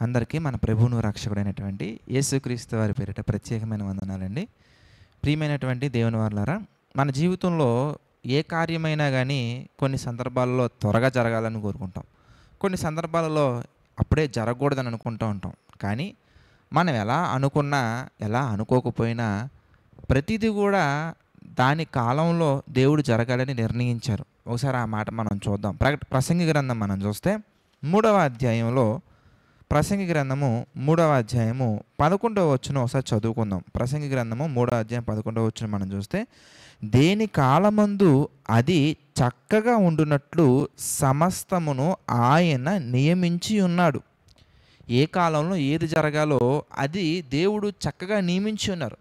అందరికీ మన ప్రభువును రక్షకుడైనటువంటి యేసుక్రీస్తు వారి పేరిట ప్రత్యేకమైన వందనాలండి. ప్రియమైనటువంటి దేవుని వారలారా, మన జీవితంలో ఏ కార్యమైనా కానీ కొన్ని సందర్భాల్లో త్వరగా జరగాలని కోరుకుంటాం. కొన్ని సందర్భాలలో అప్పుడే జరగకూడదని అనుకుంటూ ఉంటాం. కానీ మనం ఎలా అనుకున్నా, ఎలా అనుకోకపోయినా ప్రతిదీ కూడా దాని కాలంలో దేవుడు జరగాలని నిర్ణయించారు. ఒకసారి ఆ మాట మనం చూద్దాం. ప్రసంగి గ్రంథం మనం చూస్తే 3వ అధ్యాయంలో ప్రసంగి గ్రంథము 3వ అధ్యాయము 11వ వచనం ఒకసారి చదువుకుందాం. ప్రసంగి గ్రంథము 3వ అధ్యాయం 11వ వచనం మనం చూస్తే, దేని కాలమందు అది చక్కగా ఉండునట్లు సమస్తమును ఆయన నియమించి ఉన్నాడు. ఏ కాలంలో ఏది జరగాలో అది దేవుడు చక్కగా నియమించి ఉన్నారు.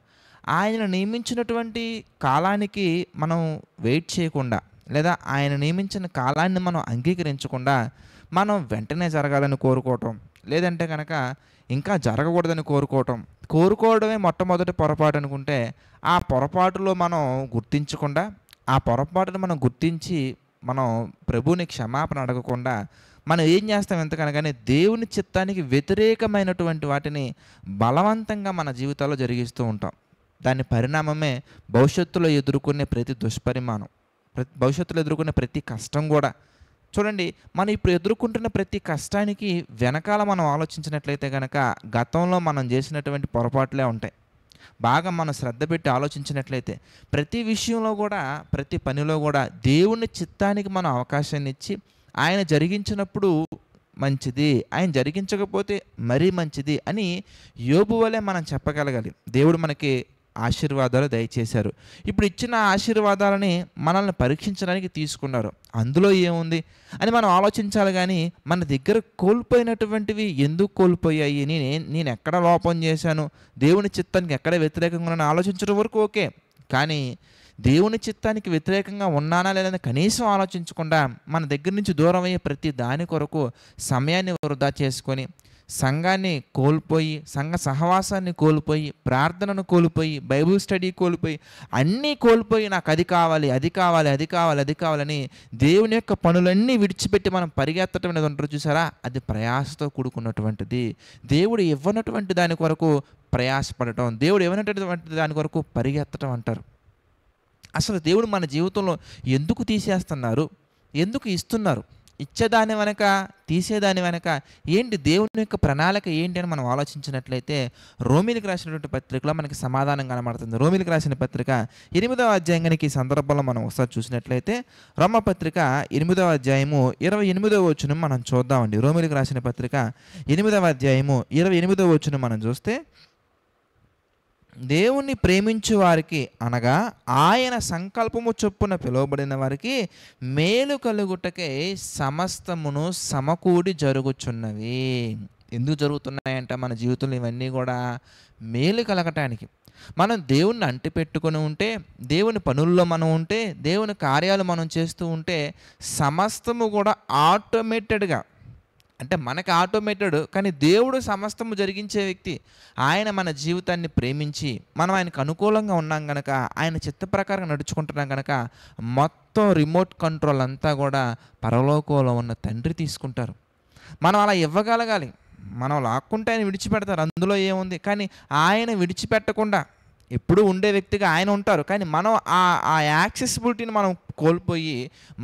ఆయన నియమించినటువంటి కాలానికి మనం వెయిట్ చేయకుండా, లేదా ఆయన నియమించిన కాలాన్ని మనం అంగీకరించకుండా మనం వెంటనే జరగాలని కోరుకోవటం, లేదంటే కనుక ఇంకా జరగకూడదని కోరుకోవడమే మొట్టమొదటి పొరపాటు అనుకుంటే, ఆ పొరపాటులో మనం గుర్తించకుండా, ఆ పొరపాటును మనం గుర్తించి మనం ప్రభువుని క్షమాపణ అడగకుండా మనం ఏం చేస్తాం ఎంతకనగానే దేవుని చిత్తానికి వ్యతిరేకమైనటువంటి వాటిని బలవంతంగా మన జీవితాల్లో జరిగిస్తూ ఉంటాం. దాని పరిణామమే భవిష్యత్తులో ఎదుర్కొనే ప్రతి దుష్పరిమాణం, భవిష్యత్తులో ఎదుర్కొనే ప్రతి కష్టం కూడా. చూడండి, మనం ఇప్పుడు ఎదుర్కొంటున్న ప్రతి కష్టానికి వెనకాల మనం ఆలోచించినట్లయితే కనుక గతంలో మనం చేసినటువంటి పొరపాట్లే ఉంటాయి. బాగా మనం శ్రద్ధ పెట్టి ఆలోచించినట్లయితే ప్రతి విషయంలో కూడా, ప్రతి పనిలో కూడా దేవుని చిత్తానికి మనం అవకాశాన్ని ఇచ్చి ఆయన జరిగించినప్పుడు మంచిది, ఆయన జరిగించకపోతే మరీ మంచిది అని యోబు వలె మనం చెప్పగలగాలి. దేవుడు మనకి ఆశీర్వాదాలు దయచేశారు. ఇప్పుడు ఇచ్చిన ఆశీర్వాదాలని మనల్ని పరీక్షించడానికి తీసుకున్నారు. అందులో ఏముంది అని మనం ఆలోచించాలి. కానీ మన దగ్గర కోల్పోయినటువంటివి ఎందుకు కోల్పోయాయి, నేను ఎక్కడ లోపం చేశాను, దేవుని చిత్తానికి ఎక్కడ వ్యతిరేకంగా ఉన్నాను ఆలోచించడం వరకు ఓకే. కానీ దేవుని చిత్తానికి వ్యతిరేకంగా ఉన్నానా లేదని కనీసం ఆలోచించకుండా మన దగ్గర నుంచి దూరం అయ్యే ప్రతి దాని కొరకు సమయాన్ని వృధా చేసుకొని, సంఘాన్ని కోల్పోయి, సంఘ సహవాసాన్ని కోల్పోయి, ప్రార్థనను కోల్పోయి, బైబిల్ స్టడీ కోల్పోయి, అన్నీ కోల్పోయి నాకు అది కావాలి, అది కావాలి, అది కావాలి, అది కావాలని దేవుని యొక్క పనులన్నీ విడిచిపెట్టి మనం పరిగెత్తడం అనేది ఉంటారు చూసారా, అది ప్రయాసతో కూడుకున్నటువంటిది. దేవుడు ఇవ్వనటువంటి దాని కొరకు ప్రయాసపడటం, దేవుడు ఇవ్వనటువంటి దాని కొరకు పరిగెత్తడం అంటారు. అసలు దేవుడు మన జీవితంలో ఎందుకు తీసేస్తున్నారు, ఎందుకు ఇస్తున్నారు, ఇచ్చేదాని వెనక తీసేదాని వెనక ఏంటి, దేవుని యొక్క ప్రణాళిక ఏంటి అని మనం ఆలోచించినట్లయితే రోమీలకు రాసినటువంటి పత్రికలో మనకి సమాధానం కనబడుతుంది. రోమీలకు రాసిన పత్రిక 8వ అధ్యాయానికి ఈ సందర్భంలో మనం ఒకసారి చూసినట్లయితే రోమపత్రిక 8వ అధ్యాయము 28వ వచనం మనం చూద్దామండి. రోమీలకు రాసిన పత్రిక 8వ అధ్యాయము 28వ వచనం మనం చూస్తే, దేవుణ్ణి ప్రేమించు వారికి అనగా ఆయన సంకల్పము చొప్పున పిలువబడిన వారికి మేలు కలుగుటకే సమస్తమును సమకూడి జరుగుచున్నవి. ఎందుకు జరుగుతున్నాయంట మన జీవితంలో ఇవన్నీ కూడా? మేలు కలగటానికి. మనం దేవుణ్ణి అంటిపెట్టుకొని ఉంటే, దేవుని పనుల్లో మనం ఉంటే, దేవుని కార్యాలు మనం చేస్తూ ఉంటే సమస్తము కూడా ఆటోమేటెడ్గా, అంటే మనకి ఆటోమేటెడ్, కానీ దేవుడు సమస్తము జరిగించే వ్యక్తి. ఆయన మన జీవితాన్ని ప్రేమించి మనం ఆయనకు అనుకూలంగా ఉన్నాం కనుక, ఆయన చిత్త ప్రకారం నడుచుకుంటున్నాం కనుక మొత్తం రిమోట్ కంట్రోల్ అంతా కూడా పరలోకంలో ఉన్న తండ్రి తీసుకుంటారు. మనం అలా ఇవ్వగలగాలి. మనం లాక్కుంటే ఆయన విడిచిపెడతారు, అందులో ఏముంది. కానీ ఆయన విడిచిపెట్టకుండా ఎప్పుడూ ఉండే వ్యక్తిగా ఆయన ఉంటారు. కానీ మనం ఆ యాక్సెసిబిలిటీని మనం కోల్పోయి,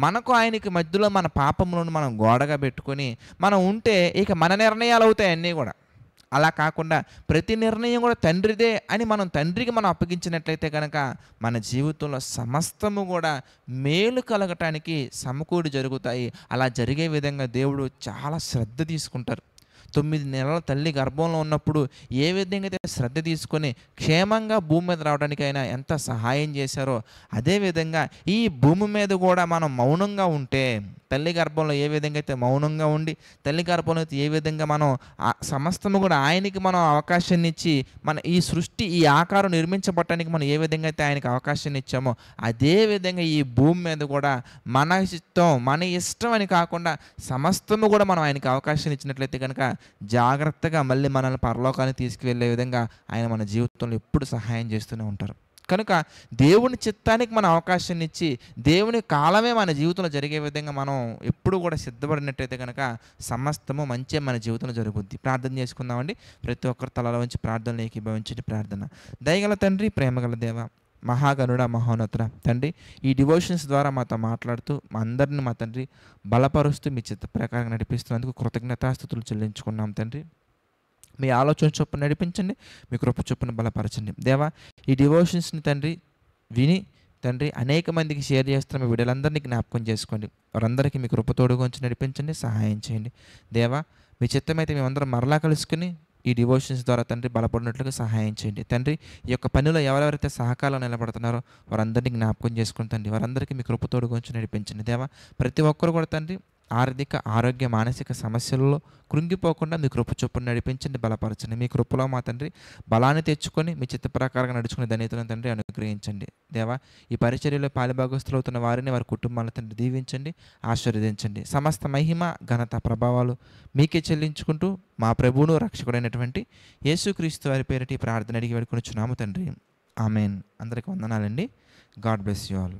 మనకు ఆయనకి మధ్యలో మన పాపంలో మనం గోడగా పెట్టుకొని మనం ఉంటే ఇక మన నిర్ణయాలు అవుతాయి అన్నీ కూడా. అలా కాకుండా ప్రతి నిర్ణయం కూడా తండ్రిదే అని మనం తండ్రికి మనం అప్పగించినట్లయితే కనుక మన జీవితంలో సమస్తము కూడా మేలు కలగటానికి సమకూడి జరుగుతాయి. అలా జరిగే విధంగా దేవుడు చాలా శ్రద్ధ తీసుకుంటారు. 9 నెలల తల్లి గర్భంలో ఉన్నప్పుడు ఏ విధంగా అయితే శ్రద్ధ తీసుకొని క్షేమంగా భూమి మీద రావడానికి ఆయన ఎంత సహాయం చేశారో, అదేవిధంగా ఈ భూమి మీద కూడా మనం మౌనంగా ఉంటే, తల్లి గర్భంలో ఏ విధంగా అయితే మౌనంగా ఉండి, తల్లి గర్భంలో అయితే ఏ విధంగా మనం సమస్తము కూడా ఆయనకి మనం అవకాశాన్ని ఇచ్చి, మన ఈ సృష్టి ఈ ఆకారం నిర్మించబడటానికి మనం ఏ విధంగా అయితే ఆయనకి అవకాశాన్ని ఇచ్చామో, అదే విధంగా ఈ భూమి మీద కూడా మన ఇష్టం అని కాకుండా సమస్తము కూడా మనం ఆయనకి అవకాశం ఇచ్చినట్లయితే కనుక జాగ్రత్తగా మళ్ళీ మనల్ని పరలోకానికి తీసుకువెళ్ళే విధంగా ఆయన మన జీవితంలో ఎప్పుడు సహాయం చేస్తూనే ఉంటారు. కనుక దేవుని చిత్తానికి మన అవకాశాన్ని ఇచ్చి దేవుని కాలమే మన జీవితంలో జరిగే విధంగా మనం ఎప్పుడు కూడా సిద్ధపడినట్టయితే కనుక సమస్తము మంచి మన జీవితంలో జరుగుద్ది. ప్రార్థన చేసుకుందామండి. ప్రతి ఒక్కరు తలలో ఉంచి ప్రార్థనలు ఏకీభవించండి. ప్రార్థన. దయగల తండ్రి, ప్రేమగల దేవ, మహాగణుడ, మహోన్నతుడ తండ్రి, ఈ డివోషన్స్ ద్వారా మాతో మాట్లాడుతూ మా అందరిని మా తండ్రి బలపరుస్తూ మీ చిత్త ప్రకారం నడిపిస్తున్నందుకు కృతజ్ఞతాస్తుతులు చెల్లించుకున్నాం తండ్రి. మీ ఆలోచన చొప్పున నడిపించండి, మీ కృప చొప్పున బలపరచండి దేవా. ఈ డివోషన్స్ని తండ్రి విని తండ్రి అనేక మందికి షేర్ చేస్తున్న మీ వీళ్ళందరినీ జ్ఞాపకం చేసుకోండి. వారందరికీ మీ కృప తోడుగా ఉంచి నడిపించండి, సహాయం చేయండి దేవా. మీ చిత్తమైతే మేమందరం మరలా కలుసుకుని ఈ డివోషన్స్ ద్వారా తండ్రి బలపడినట్లుగా సహాయం చేయండి తండ్రి. ఈ యొక్క పనిలో ఎవరెవరైతే సహకారంలో నిలబడుతున్నారో వారందరినీ జ్ఞాపకం చేసుకుని తండ్రి వారందరికీ మీ కృప తోడుగా ఉంచి నడిపించండి దేవా. ప్రతి ఒక్కరు కూడా తండ్రి ఆర్థిక, ఆరోగ్య, మానసిక సమస్యలలో కృంగిపోకుండా మీ కృప చొప్పున నడిపించండి, బలపరచండి. మీ కృపలో మా తండ్రి బలాన్ని తెచ్చుకొని మీ చిత్త ప్రకారంగా నడుచుకునే ధన్యతలను తండ్రి అనుగ్రహించండి దేవా. ఈ పరిచర్యలో పాలుభాగస్తులు అవుతున్న వారిని, వారి కుటుంబాలను తండ్రి దీవించండి, ఆశీర్వదించండి. సమస్త మహిమ, ఘనత, ప్రభావాలు మీకే చెల్లించుకుంటూ మా ప్రభువును రక్షకుడైనటువంటి యేసుక్రీస్తు వారి పేరిట ఈ ప్రార్థన అడిగి వేడుకొనుచున్నాము తండ్రి. ఆమెన్. అందరికీ వందనాలండి. God bless you all.